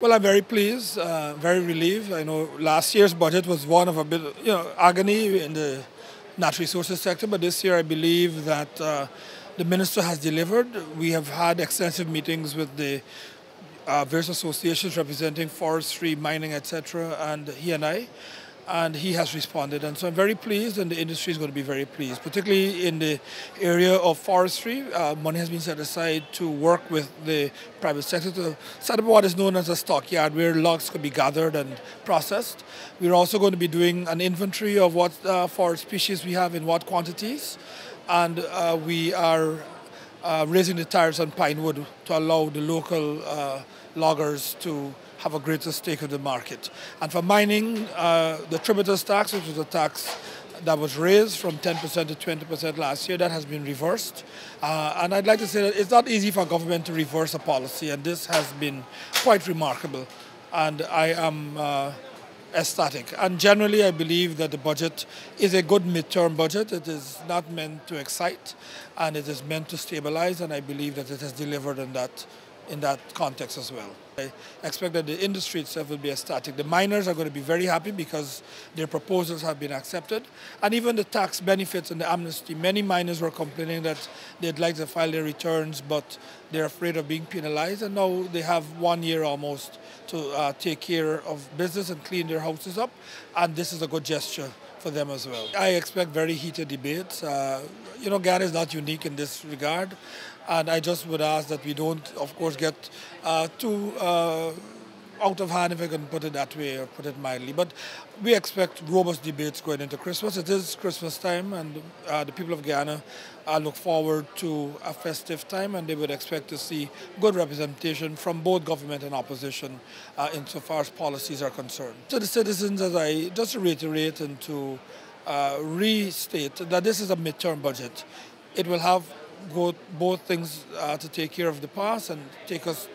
Well, I'm very pleased, very relieved. I know last year's budget was one of a bit, agony in the natural resources sector, but this year I believe that the minister has delivered. We have had extensive meetings with the various associations representing forestry, mining, etc., and he has responded. And so I'm very pleased, and the industry is going to be very pleased, particularly in the area of forestry. Money has been set aside to work with the private sector to set up what is known as a stockyard, where logs could be gathered and processed. We're also going to be doing an inventory of what forest species we have in what quantities, and we are raising the tariffs on pine wood to allow the local loggers to have a greater stake in the market. And for mining, the tributous tax, which was a tax that was raised from 10% to 20% last year, that has been reversed. And I'd like to say that it's not easy for a government to reverse a policy, and this has been quite remarkable. And I am ecstatic. And generally, I believe that the budget is a good midterm budget. It is not meant to excite, and it is meant to stabilize, and I believe that it has delivered in that context as well. I expect that the industry itself will be ecstatic. The miners are going to be very happy because their proposals have been accepted. And even the tax benefits and the amnesty, many miners were complaining that they'd like to file their returns, but they're afraid of being penalized. And now they have 1 year almost to take care of business and clean their houses up. And this is a good gesture for them as well. I expect very heated debates. Ghana is not unique in this regard. And I just would ask that we don't, of course, get too out of hand, if I can put it that way, or put it mildly. But we expect robust debates going into Christmas. It is Christmas time, and the people of Guyana look forward to a festive time, and they would expect to see good representation from both government and opposition insofar as policies are concerned. To the citizens, as I just reiterate and to restate that this is a midterm budget. It will have both things to take care of the past and take us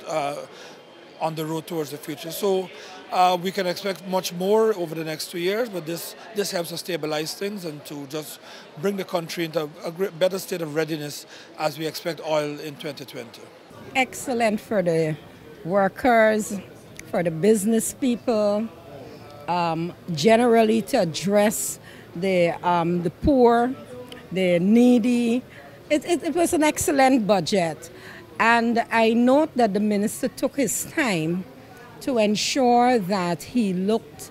on the road towards the future. So we can expect much more over the next 2 years, but this helps us stabilize things and to just bring the country into a better state of readiness as we expect oil in 2020. Excellent for the workers, for the business people, generally to address the poor, the needy. It was an excellent budget, and I note that the minister took his time to ensure that he looked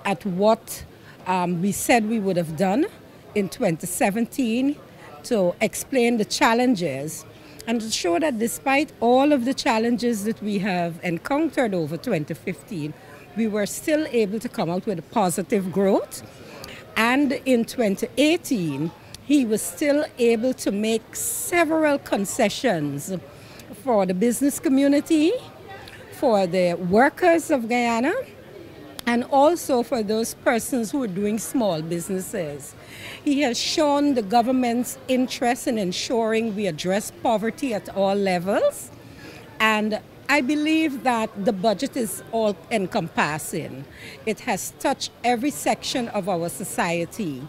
at what we said we would have done in 2017 to explain the challenges and to show that despite all of the challenges that we have encountered over 2015, we were still able to come out with a positive growth. And in 2018, he was still able to make several concessions for the business community, for the workers of Guyana, and also for those persons who are doing small businesses. He has shown the government's interest in ensuring we address poverty at all levels, and I believe that the budget is all encompassing. It has touched every section of our society.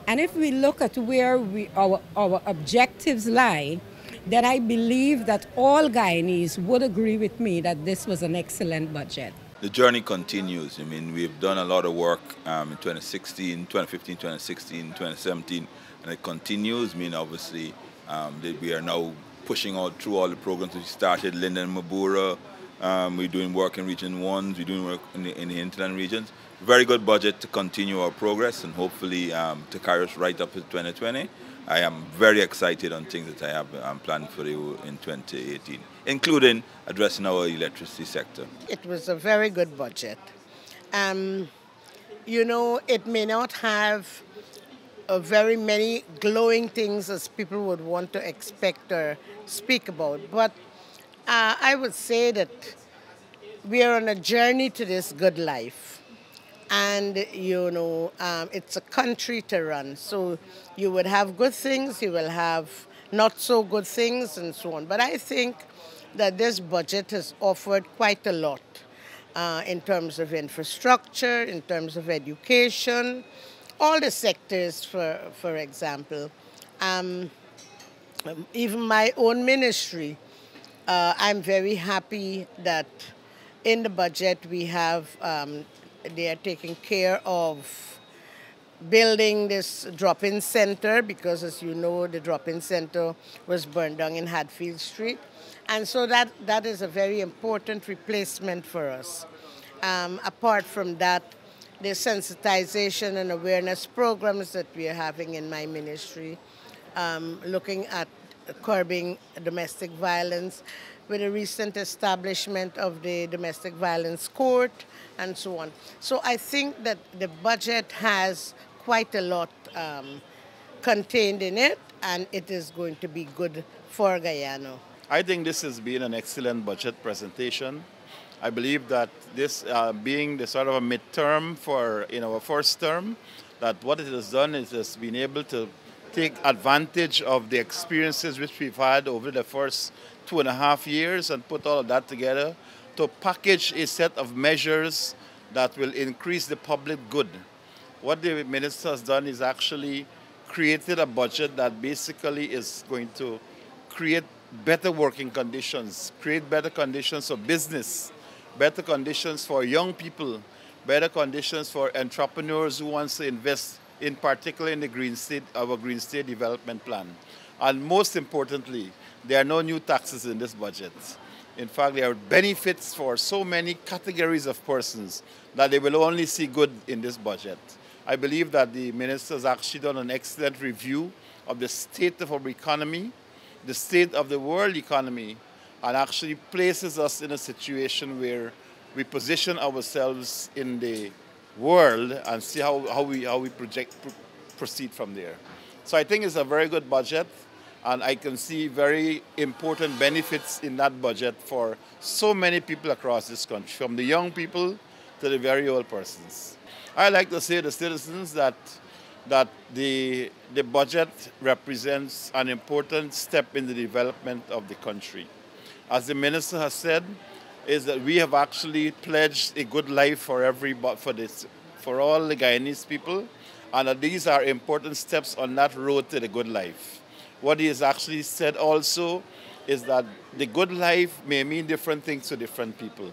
And if we look at where our objectives lie, then I believe that all Guyanese would agree with me that this was an excellent budget. The journey continues. I mean, we've done a lot of work in 2015, 2016, 2017, and it continues. I mean, obviously, we are now pushing out through all the programs we started, Linden and Mabura. We're doing work in Region 1, we're doing work in the Hinterland regions. Very good budget to continue our progress and hopefully to carry us right up to 2020. I am very excited on things that I have planned for you in 2018, including addressing our electricity sector. It was a very good budget. It may not have very many glowing things as people would want to expect or speak about, but I would say that we are on a journey to this good life. And, it's a country to run. So you would have good things, you will have not so good things, and so on. But I think that this budget has offered quite a lot in terms of infrastructure, in terms of education, all the sectors, for example. Even my own ministry, I'm very happy that in the budget, we have, they are taking care of building this drop-in center because, as you know, the drop-in center was burned down in Hadfield Street. And so that is a very important replacement for us. Apart from that, the sensitization and awareness programs that we are having in my ministry, looking at curbing domestic violence with the recent establishment of the domestic violence court and so on. So I think that the budget has quite a lot contained in it, and it is going to be good for Guyana. I think this has been an excellent budget presentation. I believe that this being the sort of a midterm for our first term, that what it has done is has been able to take advantage of the experiences which we've had over the first 2.5 years and put all of that together to package a set of measures that will increase the public good. What the minister has done is actually created a budget that basically is going to create better working conditions, create better conditions for business, better conditions for young people, better conditions for entrepreneurs who want to invest, in particular in the our Green State Development Plan. And most importantly, there are no new taxes in this budget. In fact, there are benefits for so many categories of persons that they will only see good in this budget. I believe that the minister has actually done an excellent review of the state of our economy, the state of the world economy, and actually places us in a situation where we position ourselves in the world and see how we proceed from there. So I think it's a very good budget, and I can see very important benefits in that budget for so many people across this country, from the young people to the very old persons. I like to say to the citizens that the budget represents an important step in the development of the country. As the minister has said, is that we have actually pledged a good life for for all the Guyanese people, and that these are important steps on that road to the good life. What he has actually said also is that the good life may mean different things to different people.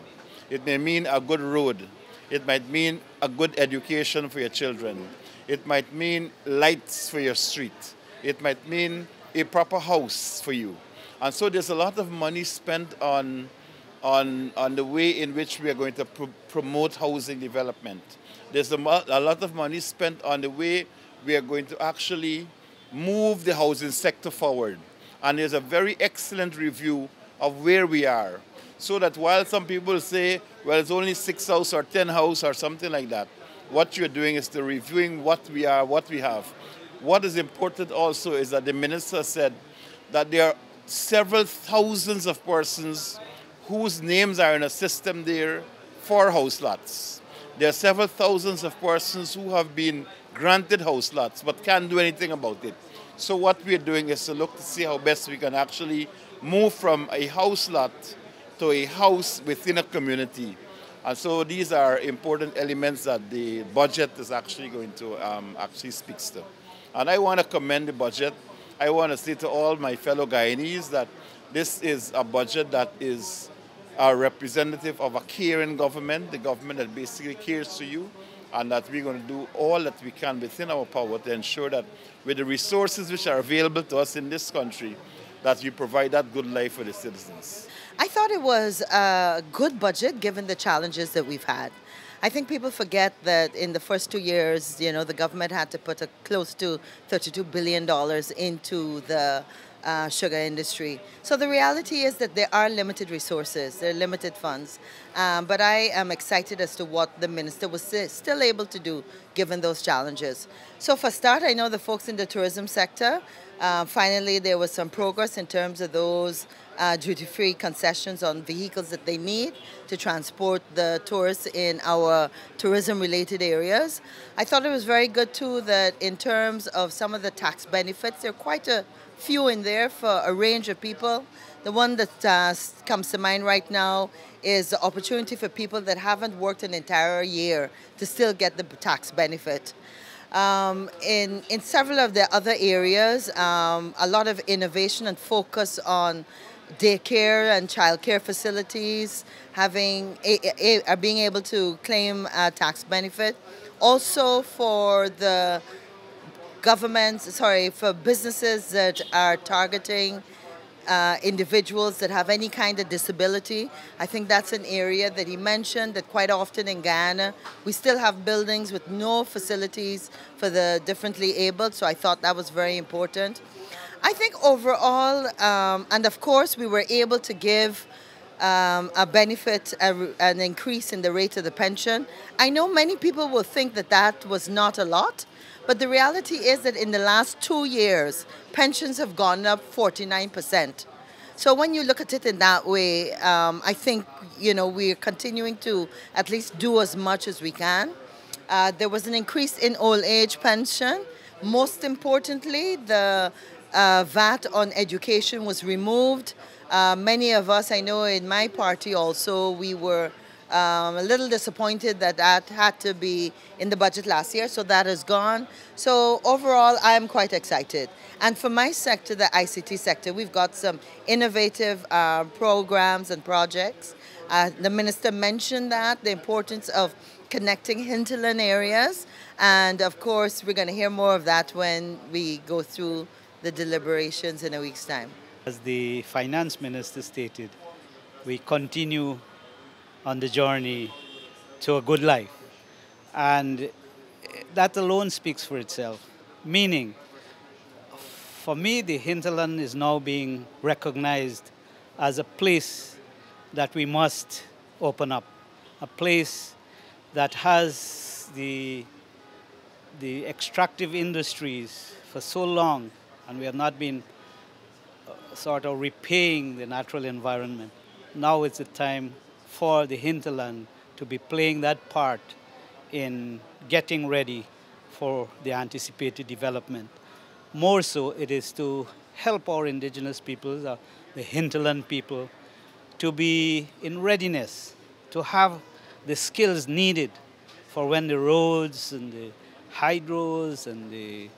It may mean a good road. It might mean a good education for your children. It might mean lights for your street. It might mean a proper house for you. And so there's a lot of money spent on the way in which we are going to promote housing development. There's a lot of money spent on the way we are going to actually move the housing sector forward. And there's a very excellent review of where we are. So that while some people say, well, it's only 6 houses or 10 houses or something like that, what you're doing is to reviewing what we are, what we have. What is important also is that the minister said that there are several thousands of persons whose names are in a system there for house lots. There are several thousands of persons who have been granted house lots but can't do anything about it. So what we're doing is to look to see how best we can actually move from a house lot to a house within a community. And so these are important elements that the budget is actually going to actually speaks to. And I want to commend the budget. I want to say to all my fellow Guyanese that this is a budget that is a representative of a caring government, the government that basically cares to you, and that we're going to do all that we can within our power to ensure that with the resources which are available to us in this country, that we provide that good life for the citizens. I thought it was a good budget given the challenges that we've had. I think people forget that in the first 2 years, the government had to put close to $32 billion into the sugar industry. So the reality is that there are limited resources, there are limited funds. But I am excited as to what the minister was still able to do given those challenges. So for start, I know the folks in the tourism sector, finally there was some progress in terms of those duty-free concessions on vehicles that they need to transport the tourists in our tourism-related areas. I thought it was very good too that in terms of some of the tax benefits, there are quite a few in there for a range of people. The one that comes to mind right now is the opportunity for people that haven't worked an entire year to still get the tax benefit. In several of the other areas, a lot of innovation and focus on daycare and childcare facilities are being able to claim a tax benefit. Also for the for businesses that are targeting individuals that have any kind of disability. I think that's an area that he mentioned that quite often in Ghana, we still have buildings with no facilities for the differently abled, so I thought that was very important. I think overall, and of course we were able to give a benefit, an increase in the rate of the pension. I know many people will think that that was not a lot, but the reality is that in the last 2 years, pensions have gone up 49%. So when you look at it in that way, I think, we're continuing to at least do as much as we can. There was an increase in old age pension. Most importantly, the VAT on education was removed. Many of us, I know in my party also, we were a little disappointed that that had to be in the budget last year, so that is gone. So overall, I am quite excited. And for my sector, the ICT sector, we've got some innovative programs and projects. The minister mentioned that, the importance of connecting hinterland areas. And of course, we're going to hear more of that when we go through the deliberations in a week's time. As the finance minister stated, we continue on the journey to a good life. And that alone speaks for itself. Meaning, for me, the hinterland is now being recognized as a place that we must open up. A place that has the extractive industries for so long, and we have not been sort of repaying the natural environment. Now it's the time for the hinterland to be playing that part in getting ready for the anticipated development. More so, it is to help our indigenous peoples, the hinterland people, to be in readiness, to have the skills needed for when the roads and the hydros and the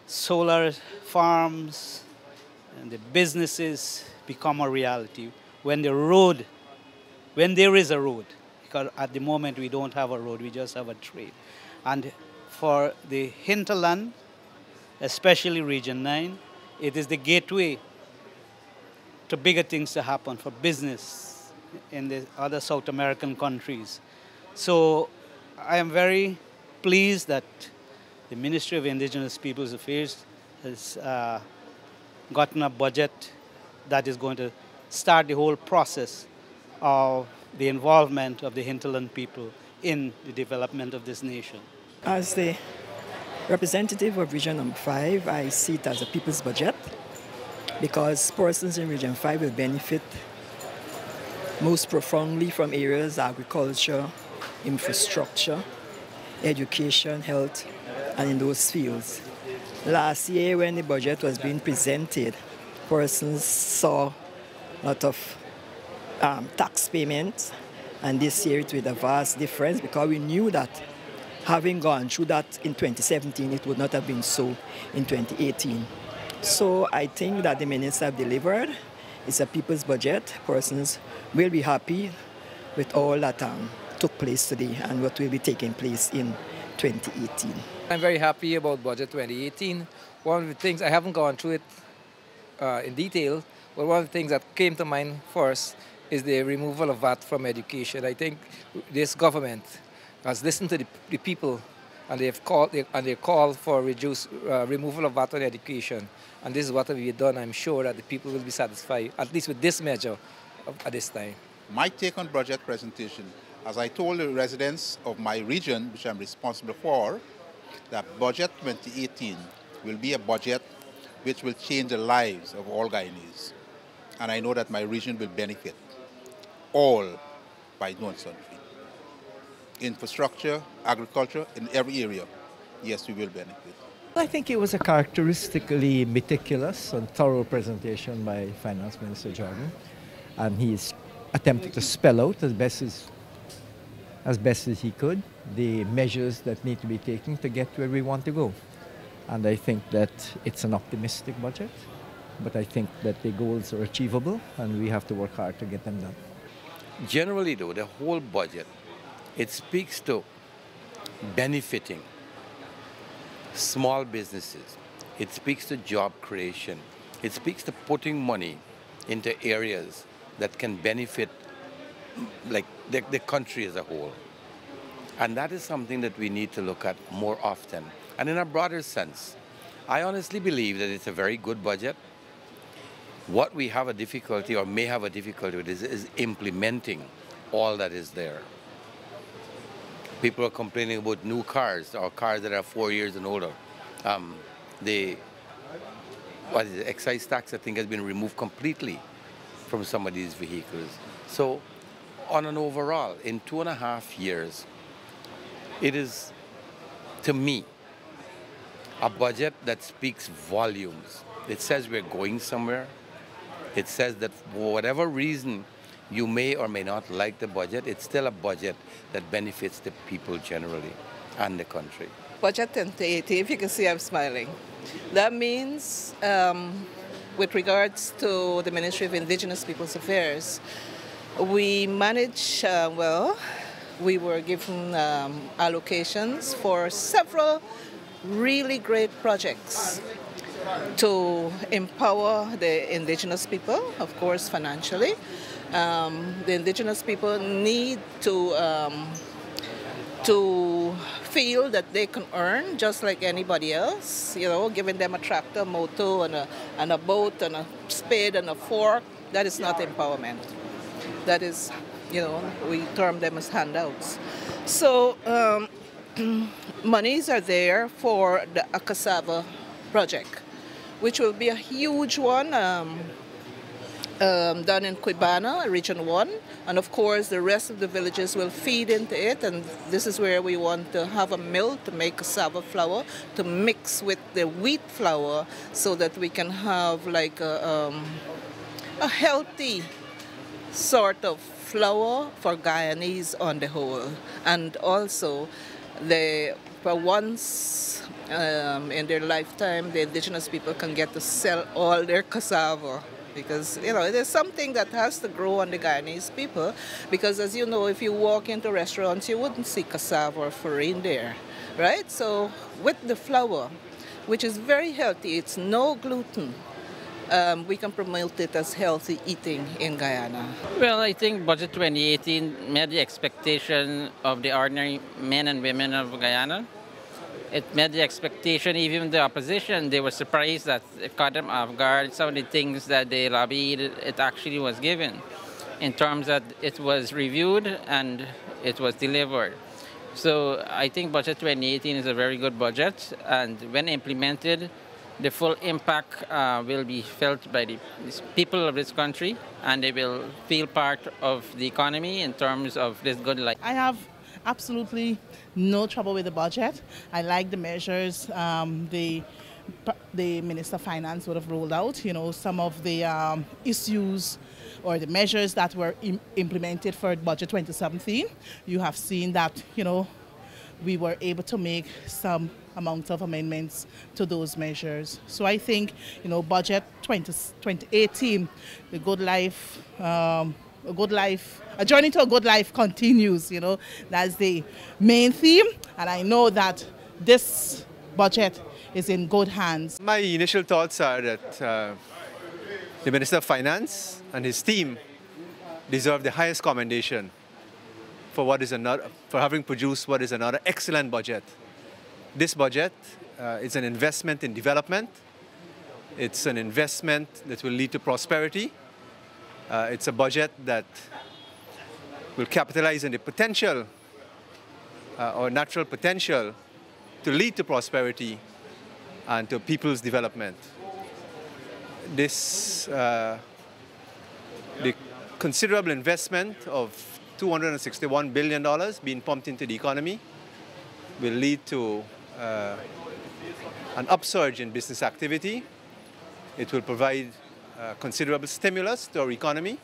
solar farms and the businesses become a reality. When there is a road, because at the moment we don't have a road, we just have a trade. And for the hinterland, especially Region 9, it is the gateway to bigger things to happen for business in the other South American countries. So I am very pleased that the Ministry of Indigenous Peoples Affairs has gotten a budget that is going to start the whole process of the involvement of the hinterland people in the development of this nation. As the representative of Region Number 5, I see it as a people's budget because persons in Region 5 will benefit most profoundly from areas agriculture, infrastructure, education, health, and in those fields. Last year when the budget was being presented, persons saw a lot of tax payments, and this year it with a vast difference because we knew that having gone through that in 2017, it would not have been so in 2018. So I think that the minister have delivered. It's a people's budget. Persons will be happy with all that took place today and what will be taking place in 2018. I'm very happy about Budget 2018. One of the things, I haven't gone through it in detail, but one of the things that came to mind first is the removal of VAT from education. I think this government has listened to the people and they've called for removal of VAT on education. And this is what we've done. I'm sure that the people will be satisfied, at least with this measure at this time. My take on budget presentation, as I told the residents of my region, which I'm responsible for, that Budget 2018 will be a budget which will change the lives of all Guyanese. And I know that my region will benefit all by doing something. Infrastructure, agriculture, in every area, yes, we will benefit. I think it was a characteristically meticulous and thorough presentation by Finance Minister Jordan, and he's attempted to spell out as best as he could the measures that need to be taken to get where we want to go. And I think that it's an optimistic budget. but I think that the goals are achievable and we have to work hard to get them done. Generally though, the whole budget, it speaks to benefiting small businesses. It speaks to job creation. It speaks to putting money into areas that can benefit like the country as a whole. And that is something that we need to look at more often. And in a broader sense, I honestly believe that it's a very good budget. What we have a difficulty or may have a difficulty with is implementing all that is there. People are complaining about new cars or cars that are 4 years and older. The excise tax, I think, has been removed completely from some of these vehicles. So on an overall, in 2.5 years, it is, to me, a budget that speaks volumes. It says we're going somewhere. It says that for whatever reason you may or may not like the budget, it's still a budget that benefits the people generally and the country. Budget 2080, if you can see I'm smiling. That means, with regards to the Ministry of Indigenous Peoples Affairs, we manage, we were given allocations for several really great projects to empower the indigenous people, of course, financially. The indigenous people need to feel that they can earn just like anybody else, you know, giving them a tractor, motor, and a boat, and a spade, and a fork. That is not empowerment. That is, you know, we term them as handouts. So monies are there for the cassava project, which will be a huge one, done in Quibana, Region 1, and of course the rest of the villages will feed into it, and this is where we want to have a mill to make cassava flour to mix with the wheat flour so that we can have like a healthy sort of flour for Guyanese on the whole. And also, for once in their lifetime, the indigenous people can get to sell all their cassava. Because, you know, there's something that has to grow on the Guyanese people. Because, as you know, if you walk into restaurants, you wouldn't see cassava or farine there, right? So, with the flour, which is very healthy, it's no gluten, we can promote it as healthy eating in Guyana. Well, I think Budget 2018 met the expectation of the ordinary men and women of Guyana. It met the expectation, even the opposition, they were surprised that it caught them off guard. Some of the things that they lobbied, it actually was given, in terms that it was reviewed and it was delivered. So I think Budget 2018 is a very good budget, and when implemented, the full impact will be felt by the people of this country, and they will feel part of the economy in terms of this good life. I have absolutely no trouble with the budget. I like the measures the Minister of Finance would have rolled out. You know, some of the issues or the measures that were implemented for Budget 2017. You have seen that, you know, we were able to make some amount of amendments to those measures. So I think, you know, Budget 2018, the good life, a journey to a good life continues, you know. That's the main theme, and I know that this budget is in good hands. My initial thoughts are that the Minister of Finance and his team deserve the highest commendation for having produced what is another excellent budget. This budget is an investment in development. It's an investment that will lead to prosperity. It's a budget that will capitalize on the potential or natural potential to lead to prosperity and to people's development. The considerable investment of $261 billion being pumped into the economy will lead to an upsurge in business activity. It will provide considerable stimulus to our economy.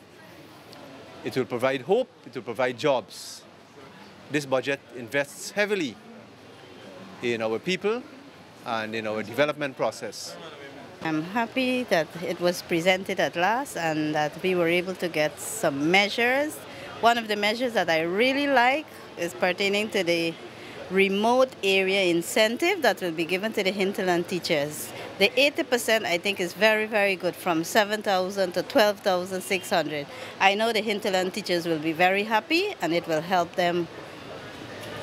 It will provide hope. It will provide jobs. This budget invests heavily in our people and in our development process. I'm happy that it was presented at last and that we were able to get some measures. One of the measures that I really like is pertaining to the remote area incentive that will be given to the Hinterland teachers. The 80% I think is very, very good, from 7,000 to 12,600. I know the Hinterland teachers will be very happy and it will help them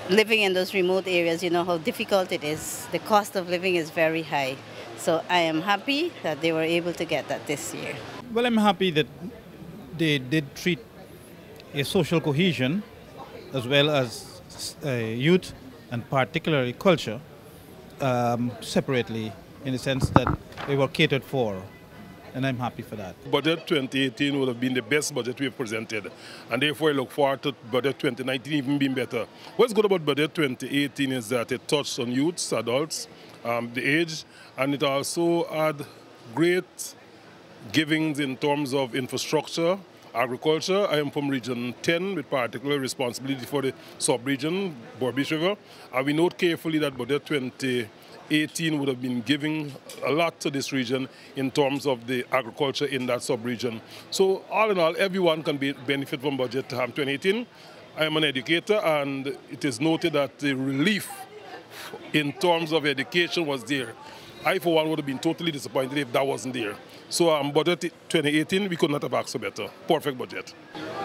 living in those remote areas. You know how difficult it is. The cost of living is very high. So I am happy that they were able to get that this year. Well, I'm happy that they did treat a social cohesion as well as youth and particularly culture separately, in the sense that they were catered for, and I'm happy for that. Budget 2018 would have been the best budget we've presented, and therefore I look forward to budget 2019 even being better. What's good about budget 2018 is that it touched on youths, adults, the age, and it also had great givings in terms of infrastructure, agriculture. I am from Region 10 with particular responsibility for the sub-region, Berbice River, and we note carefully that budget 2018 would have been giving a lot to this region in terms of the agriculture in that sub-region. So all in all, everyone can benefit from budget 2018. I am an educator, and it is noted that the relief in terms of education was there. I, for one, would have been totally disappointed if that wasn't there. So budget 2018, we could not have asked for better. Perfect budget.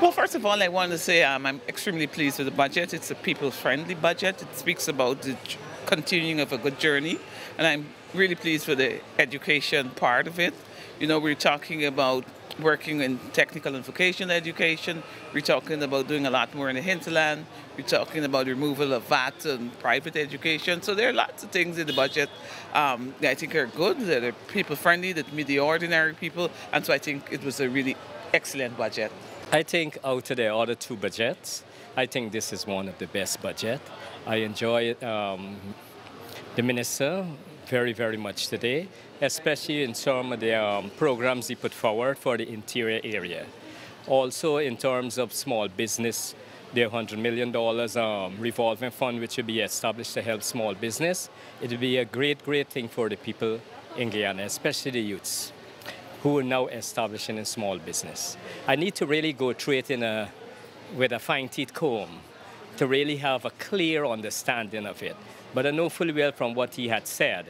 Well, first of all, I want to say I'm extremely pleased with the budget. It's a people-friendly budget. It speaks about the continuing of a good journey, and I'm really pleased with the education part of it. You know, we're talking about working in technical and vocational education. We're talking about doing a lot more in the hinterland. We're talking about removal of VAT and private education. So there are lots of things in the budget that I think are good, that are people-friendly, that meet the ordinary people. And so I think it was a really excellent budget. I think out of the other two budgets, I think this is one of the best budgets. I enjoy the minister very, very much today, especially in some of the programs he put forward for the interior area. Also in terms of small business, the $100 million revolving fund which will be established to help small business. It will be a great, great thing for the people in Guyana, especially the youths who are now establishing a small business. I need to really go through it with a fine-teeth comb to really have a clear understanding of it. But I know fully well from what he had said,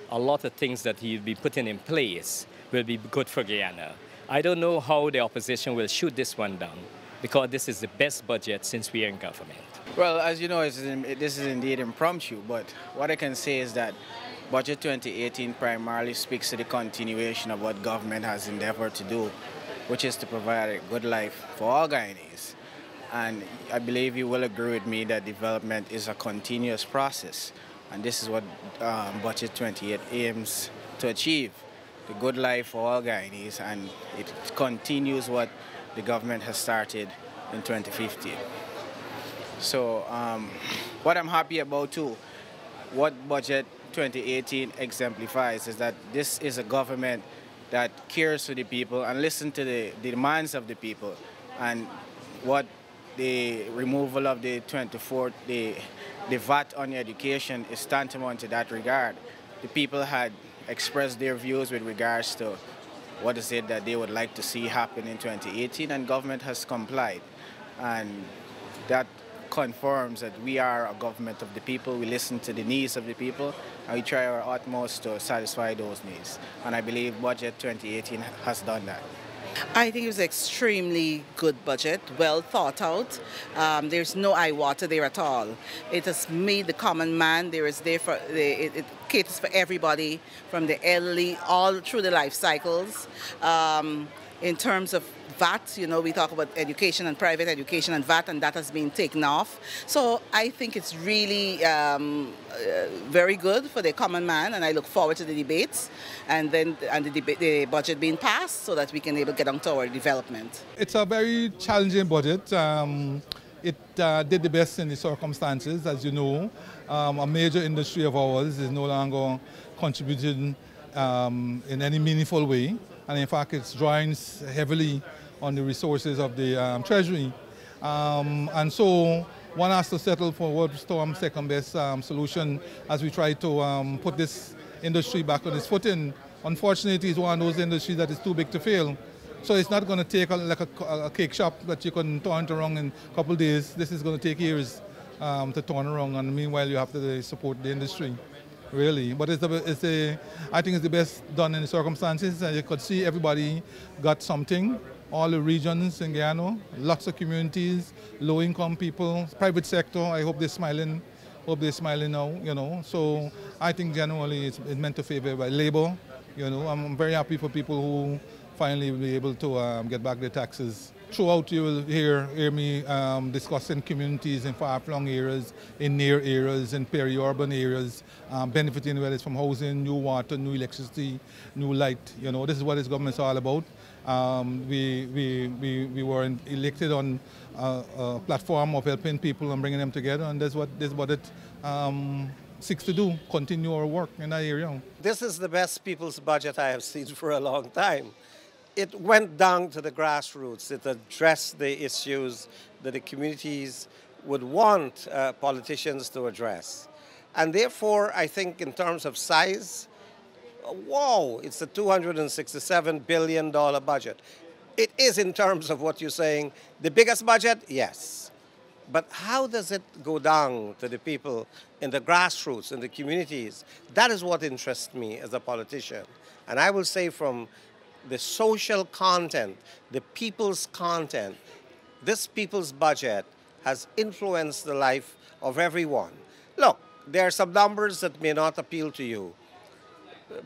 a lot of things that he'll be putting in place will be good for Guyana. I don't know how the opposition will shoot this one down, because this is the best budget since we are in government. Well, as you know, this is indeed impromptu, but what I can say is that Budget 2018 primarily speaks to the continuation of what government has endeavored to do, which is to provide a good life for all Guyanese. And I believe you will agree with me that development is a continuous process, and this is what Budget 28 aims to achieve, the good life for all Guyanese, and it continues what the government has started in 2015. So what I'm happy about too, what Budget 2018 exemplifies is that this is a government that cares for the people and listens to the demands of the people. And what the removal of the VAT on education is tantamount to that regard. The people had expressed their views with regards to what is it that they would like to see happen in 2018, and government has complied. And that confirms that we are a government of the people. We listen to the needs of the people, and we try our utmost to satisfy those needs. And I believe Budget 2018 has done that. I think it was an extremely good budget, well thought out. There's no eye water there at all. It has made the common man. It caters for everybody, from the elderly all through the life cycles. In terms of VAT, you know, we talk about education and private education and VAT, and that has been taken off. So I think it's really very good for the common man, and I look forward to the debates and the budget being passed so that we can able to get on to our development. It's a very challenging budget. It did the best in the circumstances. As you know, a major industry of ours is no longer contributing in any meaningful way. And in fact, it's drawing heavily on the resources of the Treasury. And so one has to settle for what's the second best solution as we try to put this industry back on its footing Unfortunately, it's one of those industries that is too big to fail. So it's not going to take like a cake shop that you can turn it around in a couple of days. This is going to take years to turn around, and meanwhile you have to support the industry, really. But I think it's the best done in the circumstances, and you could see everybody got something. All the regions in Guyana, lots of communities, low-income people, private sector. I hope they're smiling. Hope they're smiling now. You know. So I think generally it's meant to favor by labor. You know, I'm very happy for people who finally will be able to get back their taxes. Throughout, you will hear me discussing communities in far-flung areas, in near areas, in peri-urban areas, benefiting whether it's from housing, new water, new electricity, new light. You know, this is what this government's all about. We were elected on a platform of helping people and bringing them together, and that's what it seeks to do, continue our work in that area. This is the best people's budget I have seen for a long time. It went down to the grassroots. It addressed the issues that the communities would want politicians to address. And therefore, I think in terms of size, wow, it's a $267 billion budget. It is, in terms of what you're saying, the biggest budget, yes. But how does it go down to the people in the grassroots, in the communities? That is what interests me as a politician. And I will say from the social content, the people's content, this people's budget has influenced the life of everyone. Look, there are some numbers that may not appeal to you.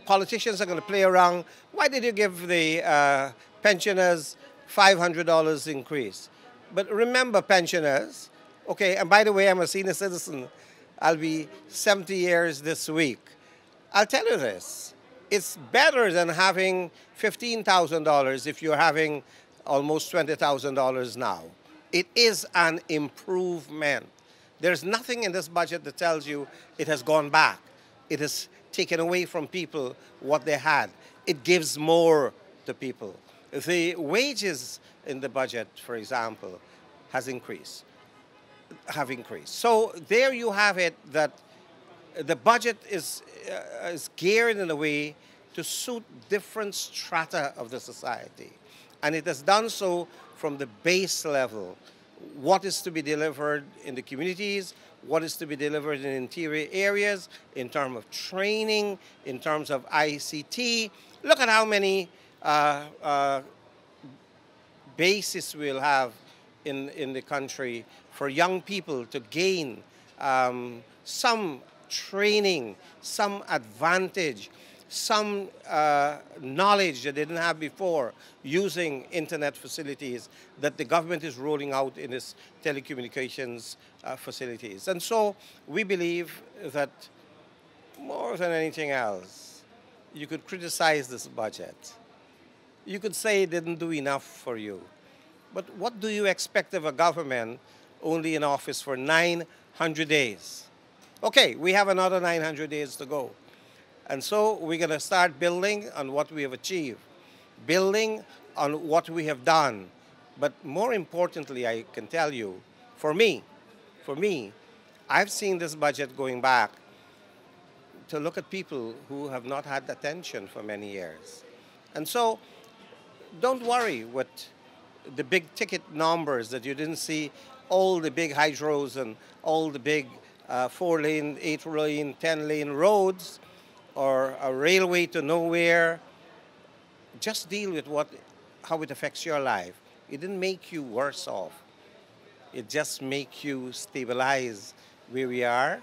Politicians are going to play around. Why did you give the pensioners $500 increase? But remember, pensioners, okay, and by the way, I'm a senior citizen. I'll be 70 years this week. I'll tell you this. It's better than having $15,000 if you're having almost $20,000 now. It is an improvement. There's nothing in this budget that tells you it has gone back. It has taken away from people what they had. It gives more to people. The wages in the budget, for example, have increased. So there you have it, that the budget is geared in a way to suit different strata of the society. And it has done so from the base level. What is to be delivered in the communities, what is to be delivered in interior areas, in terms of training, in terms of ICT. Look at how many bases we'll have in the country for young people to gain some training, some advantage, some knowledge that they didn't have before using internet facilities that the government is rolling out in its telecommunications facilities. And so we believe that more than anything else, you could criticize this budget. You could say it didn't do enough for you. But what do you expect of a government only in office for 900 days? Okay, we have another 900 days to go. And so we're going to start building on what we have achieved, building on what we have done. But more importantly, I can tell you, for me, I've seen this budget going back to look at people who have not had attention for many years. And so don't worry with the big ticket numbers that you didn't see all the big hydros and all the big 4-lane, 8-lane, 10-lane roads, or a railway to nowhere. Just deal with how it affects your life. It didn't make you worse off. It just makes you stabilize where we are,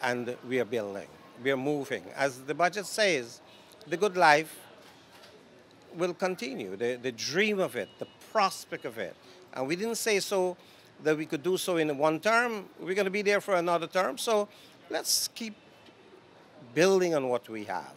and we are building. We are moving. As the budget says, the good life will continue, the dream of it, the prospect of it. And we didn't say so that we could do so in one term. We're going to be there for another term. So let's keep building on what we have.